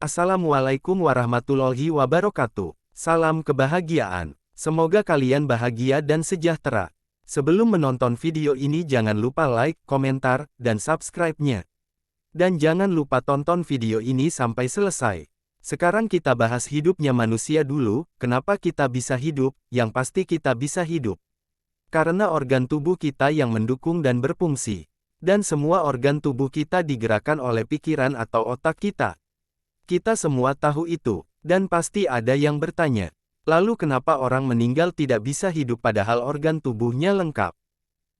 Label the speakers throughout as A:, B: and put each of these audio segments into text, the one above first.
A: Assalamualaikum warahmatullahi wabarakatuh. Salam kebahagiaan. Semoga kalian bahagia dan sejahtera. Sebelum menonton video ini jangan lupa like, komentar, dan subscribe-nya. Dan jangan lupa tonton video ini sampai selesai. Sekarang kita bahas hidupnya manusia dulu. Kenapa kita bisa hidup? Yang pasti kita bisa hidup karena organ tubuh kita yang mendukung dan berfungsi. Dan semua organ tubuh kita digerakkan oleh pikiran atau otak kita. Kita semua tahu itu, dan pasti ada yang bertanya, lalu kenapa orang meninggal tidak bisa hidup padahal organ tubuhnya lengkap?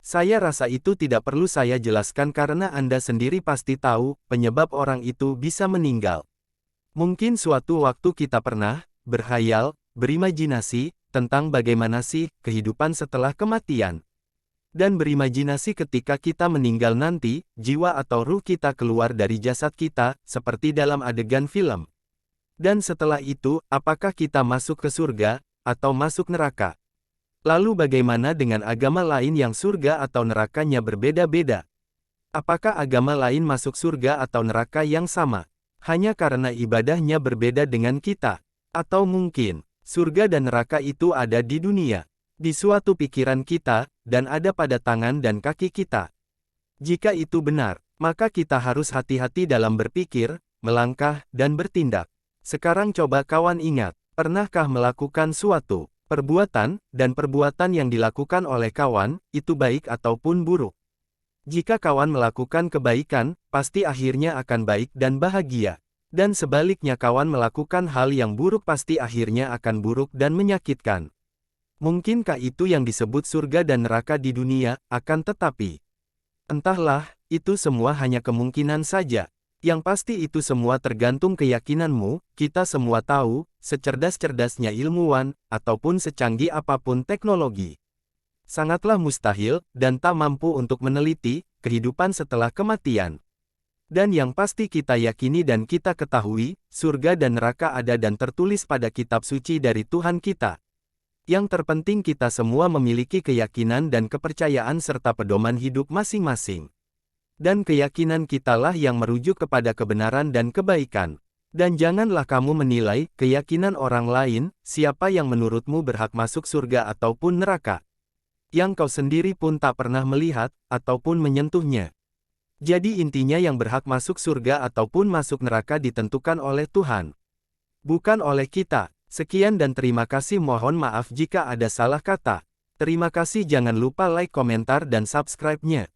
A: Saya rasa itu tidak perlu saya jelaskan karena Anda sendiri pasti tahu, penyebab orang itu bisa meninggal. Mungkin suatu waktu kita pernah berkhayal, berimajinasi, tentang bagaimana sih kehidupan setelah kematian. Dan berimajinasi ketika kita meninggal nanti, jiwa atau ruh kita keluar dari jasad kita, seperti dalam adegan film. Dan setelah itu, apakah kita masuk ke surga, atau masuk neraka? Lalu bagaimana dengan agama lain yang surga atau nerakanya berbeda-beda? Apakah agama lain masuk surga atau neraka yang sama? Hanya karena ibadahnya berbeda dengan kita? Atau mungkin, surga dan neraka itu ada di dunia, di suatu pikiran kita, dan ada pada tangan dan kaki kita. Jika itu benar, maka kita harus hati-hati dalam berpikir, melangkah, dan bertindak. Sekarang coba kawan ingat, pernahkah melakukan suatu perbuatan, dan perbuatan yang dilakukan oleh kawan, itu baik ataupun buruk? Jika kawan melakukan kebaikan, pasti akhirnya akan baik dan bahagia. Dan sebaliknya kawan melakukan hal yang buruk pasti akhirnya akan buruk dan menyakitkan. Mungkinkah itu yang disebut surga dan neraka di dunia? Akan tetapi, entahlah, itu semua hanya kemungkinan saja. Yang pasti itu semua tergantung keyakinanmu. Kita semua tahu, secerdas-cerdasnya ilmuwan, ataupun secanggih apapun teknologi, sangatlah mustahil, dan tak mampu untuk meneliti, kehidupan setelah kematian. Dan yang pasti kita yakini dan kita ketahui, surga dan neraka ada dan tertulis pada kitab suci dari Tuhan kita. Yang terpenting kita semua memiliki keyakinan dan kepercayaan serta pedoman hidup masing-masing. Dan keyakinan kitalah yang merujuk kepada kebenaran dan kebaikan. Dan janganlah kamu menilai keyakinan orang lain, siapa yang menurutmu berhak masuk surga ataupun neraka, yang kau sendiri pun tak pernah melihat, ataupun menyentuhnya. Jadi intinya yang berhak masuk surga ataupun masuk neraka ditentukan oleh Tuhan, bukan oleh kita. Sekian dan terima kasih, mohon maaf jika ada salah kata. Terima kasih, jangan lupa like, komentar dan subscribe-nya.